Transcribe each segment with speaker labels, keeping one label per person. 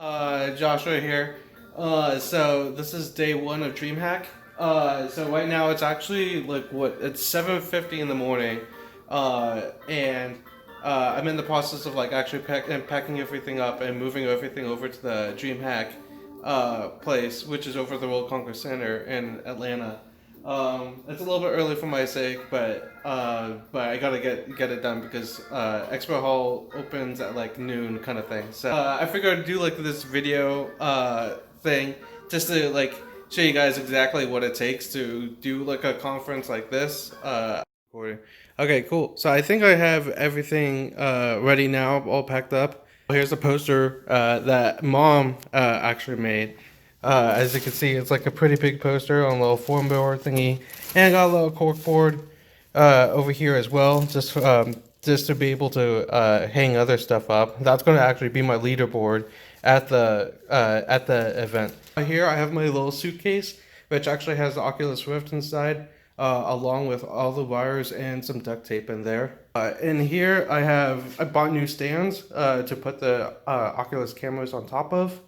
Speaker 1: Joshua here. So this is day one of DreamHack. So right now it's actually like it's 7:50 in the morning, and I'm in the process of like actually packing everything up and moving everything over to the DreamHack place, which is over at the World Congress Center in Atlanta. It's a little bit early for my sake, but I gotta get it done because Expo Hall opens at like noon, kind of thing. So I figured I'd do like this video thing just to like show you guys exactly what it takes to do like a conference like this. Recording. Okay, cool. So I think I have everything ready now, all packed up. Here's a poster that Mom actually made. As you can see, it's like a pretty big poster on a little foam board thingy, and I got a little cork board over here as well, just to be able to hang other stuff up. That's going to actually be my leaderboard at the event. Here I have my little suitcase, which actually has the Oculus Rift inside, along with all the wires and some duct tape in there. In here I bought new stands to put the Oculus cameras on top of.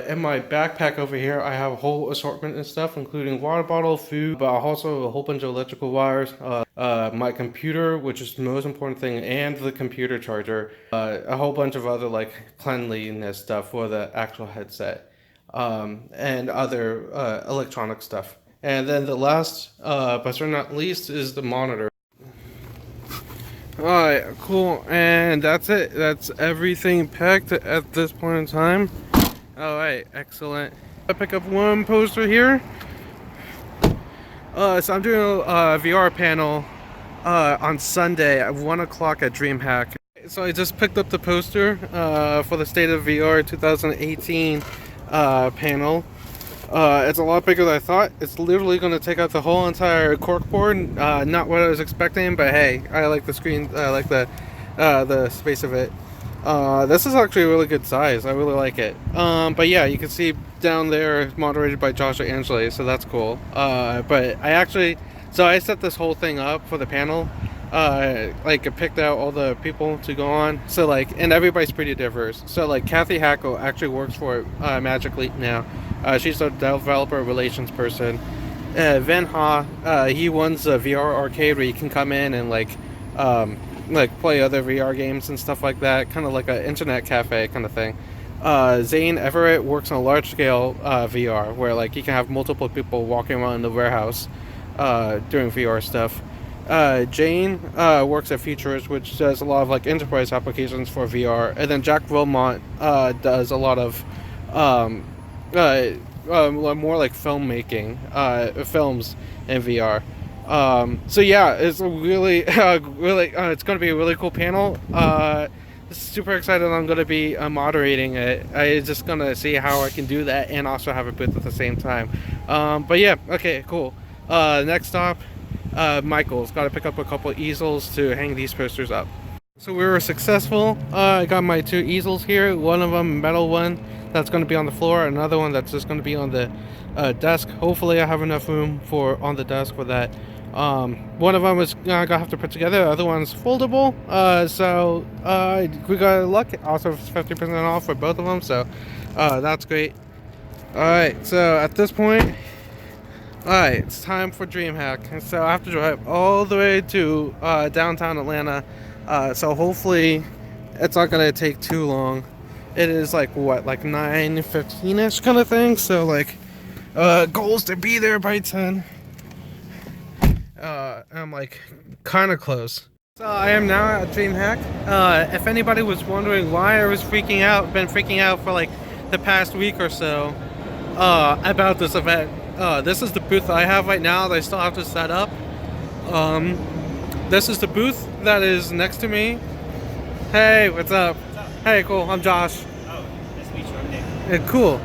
Speaker 1: In my backpack over here, I have a whole assortment of stuff, including water bottle, food, but also a whole bunch of electrical wires, my computer, which is the most important thing, and the computer charger, a whole bunch of other like cleanliness stuff for the actual headset, and other electronic stuff. And then the last, but certainly not least, is the monitor. Alright, cool, and that's it. That's everything packed at this point in time. Alright, excellent. I pick up one poster here. So I'm doing a VR panel on Sunday at 1 o'clock at DreamHack. So I just picked up the poster for the State of VR 2018 panel. It's a lot bigger than I thought. It's literally going to take out the whole entire corkboard. Not what I was expecting, but hey, I like the screen. I like the space of it. This is actually a really good size. I really like it. But yeah, you can see down there, moderated by Joshua Angeli, so that's cool. But I set this whole thing up for the panel. Like I picked out all the people to go on. So like, and everybody's pretty diverse. So like Kathy Hackle actually works for Magic Leap now. She's a developer relations person. Van Ha, he runs a VR arcade where you can come in and like play other VR games and stuff like that, kind of like an internet cafe kind of thing. Zane Everett works on a large scale VR where like you can have multiple people walking around the warehouse doing VR stuff. Jane works at Futures, which does a lot of like enterprise applications for VR, and then Jack Wilmot does a lot of more like filmmaking, films in VR. So yeah, it's really, it's going to be a really cool panel. Super excited I'm going to be moderating it. I'm just going to see how I can do that and also have a booth at the same time. But yeah, okay, cool. Next stop, Michael's got to pick up a couple easels to hang these posters up. So we were successful. I got my two easels here. One of them, metal one, that's going to be on the floor. Another one that's just going to be on the desk. Hopefully I have enough room on the desk for that. One of them is gonna have to put together. The other one's foldable. So we got luck. Also 50% off for both of them. So that's great. All right. So at this point, all right, it's time for DreamHack. So I have to drive all the way to downtown Atlanta. So hopefully it's not gonna take too long. It is like what, like 9:15ish kind of thing. So like goals to be there by 10. I'm like kind of close. So I am now at DreamHack. If anybody was wondering why I was been freaking out for like the past week or so about this event, this is the booth I have right now that I still have to set up. This is the booth that is next to me. Hey, what's up? Hey, cool. I'm Josh.
Speaker 2: Oh, nice to meet you. I'm Nick.
Speaker 1: Cool.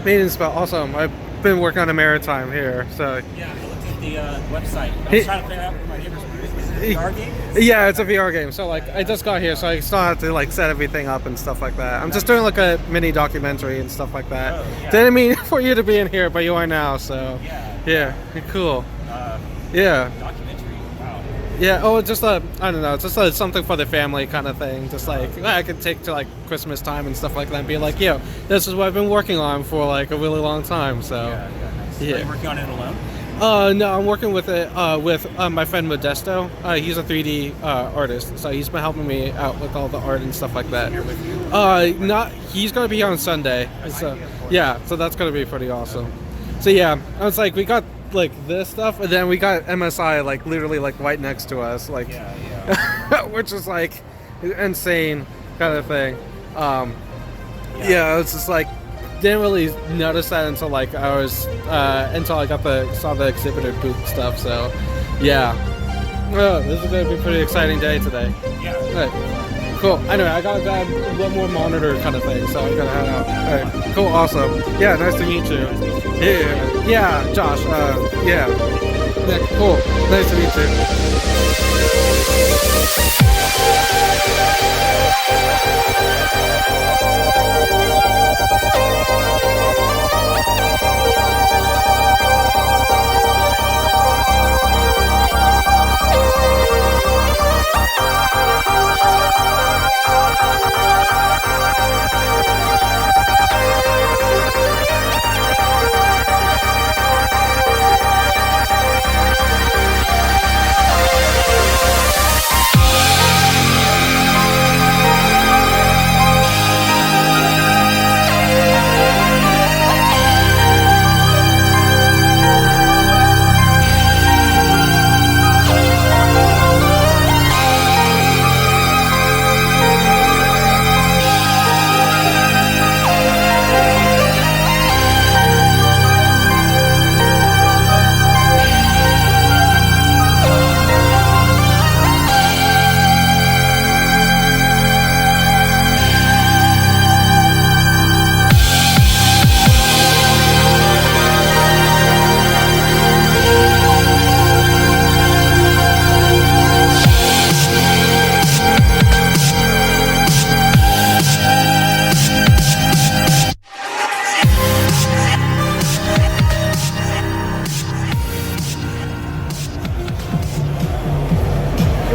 Speaker 1: Meeting spell. Awesome. I've been working on AmaranTime here, so.
Speaker 2: Yeah, I looked at the website. I was trying to figure out what my neighbor's booth was. Is it a VR game?
Speaker 1: Yeah, it's a VR game. So like, I just got here, so I still have to like set everything up and stuff like that. I'm just doing like a mini documentary and stuff like that.
Speaker 2: Oh, yeah.
Speaker 1: Didn't mean for you to be in here, but you are now. So.
Speaker 2: Yeah.
Speaker 1: Yeah. Cool.
Speaker 2: Uh,
Speaker 1: Yeah.
Speaker 2: Documentary. Wow.
Speaker 1: Yeah. Oh, just I don't know, just something for the family kind of thing. Just like I could take to like Christmas time and stuff like that, and be like, yo, this is what I've been working on for like a really long time. So
Speaker 2: Nice.
Speaker 1: yeah.
Speaker 2: Are you working on it alone?
Speaker 1: No, I'm working with it with my friend Modesto. He's a 3D artist, so he's been helping me out with all the art and stuff like that.
Speaker 2: Here with you?
Speaker 1: Not he's gonna be here on Sunday. So yeah, so that's gonna be pretty awesome. So yeah, I was like, we got like this stuff, and then we got MSI like literally like right next to us, like which is like insane kind of thing. Yeah, it's just like didn't really notice that until like I was until I saw the exhibitor booth stuff. So yeah, this is gonna be a pretty exciting day today.
Speaker 2: Yeah.
Speaker 1: All right. Cool. Anyway, I gotta grab one more monitor kind of thing, so I'm gonna head out. All right. Cool. Awesome. Yeah. Nice to meet you. Yeah. Yeah. Josh. Yeah. Yeah. Cool. Nice to meet you.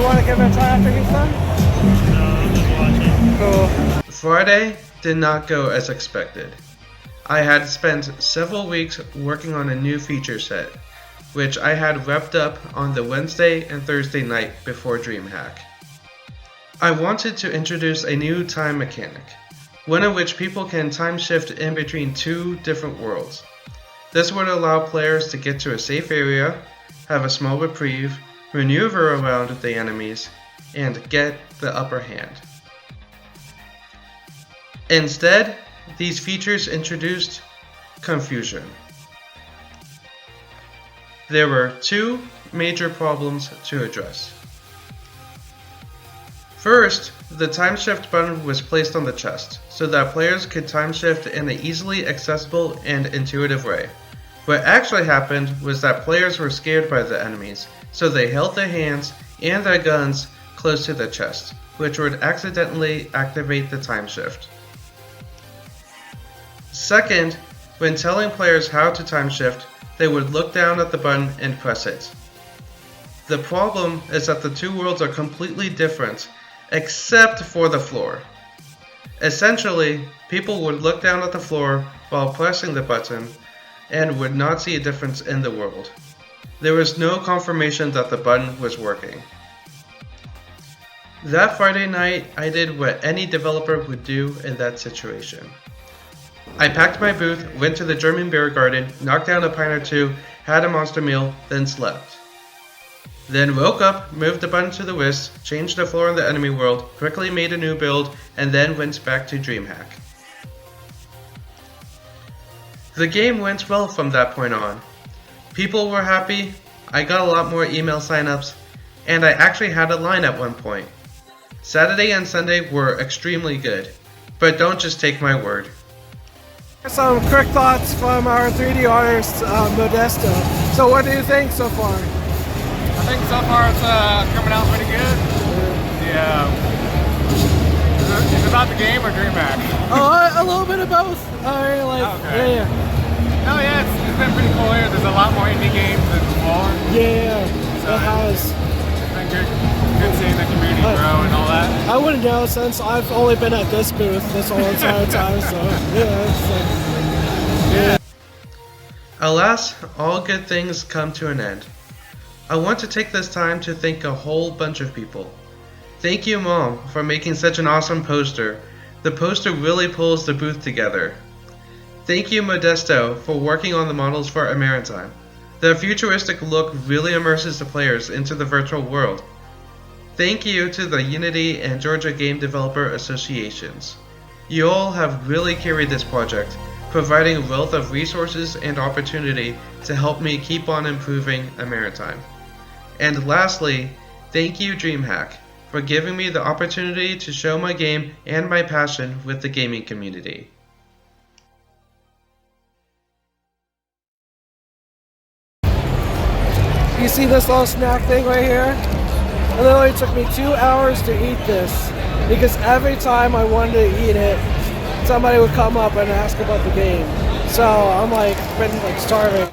Speaker 1: Want to give it a try after he's done?
Speaker 2: No, I'm just watching.
Speaker 1: Cool. Friday did not go as expected. I had spent several weeks working on a new feature set, which I had wrapped up on the Wednesday and Thursday night before DreamHack. I wanted to introduce a new time mechanic, one in which people can time shift in between two different worlds. This would allow players to get to a safe area, have a small reprieve, maneuver around the enemies, and get the upper hand. Instead, these features introduced confusion. There were two major problems to address. First, the time shift button was placed on the chest so that players could time shift in an easily accessible and intuitive way. What actually happened was that players were scared by the enemies, so they held their hands and their guns close to the chest, which would accidentally activate the time shift. Second, when telling players how to time shift, they would look down at the button and press it. The problem is that the two worlds are completely different, except for the floor. Essentially, people would look down at the floor while pressing the button and would not see a difference in the world. There was no confirmation that the button was working. That Friday night, I did what any developer would do in that situation. I packed my booth, went to the German beer garden, knocked down a pint or two, had a monster meal, then slept. Then woke up, moved the button to the wrist, changed the floor in the enemy world, quickly made a new build, and then went back to DreamHack. The game went well from that point on. People were happy, I got a lot more email signups, and I actually had a line at one point. Saturday and Sunday were extremely good, but don't just take my word. Some quick thoughts from our 3D artist, Modesto. So what do you think so far?
Speaker 3: I think so far it's coming out pretty good. Yeah. Is it about the game or DreamHack?
Speaker 1: A little bit of both.
Speaker 3: Okay.
Speaker 1: Yeah.
Speaker 3: No, yeah, it's been pretty cool here. There's a lot more indie games than before.
Speaker 1: Yeah,
Speaker 3: So
Speaker 1: it has.
Speaker 3: It's been good seeing the community grow and all that.
Speaker 4: I wouldn't know since I've only been at this booth this whole entire time, so yeah, it's like, yeah.
Speaker 1: Alas, all good things come to an end. I want to take this time to thank a whole bunch of people. Thank you, Mom, for making such an awesome poster. The poster really pulls the booth together. Thank you, Modesto, for working on the models for AmaranTime. The futuristic look really immerses the players into the virtual world. Thank you to the Unity and Georgia Game Developer Associations. You all have really carried this project, providing a wealth of resources and opportunity to help me keep on improving AmaranTime. And lastly, thank you, DreamHack, for giving me the opportunity to show my game and my passion with the gaming community.
Speaker 4: You see this little snack thing right here? It literally took me 2 hours to eat this because every time I wanted to eat it, somebody would come up and ask about the game. So I'm like, been like starving.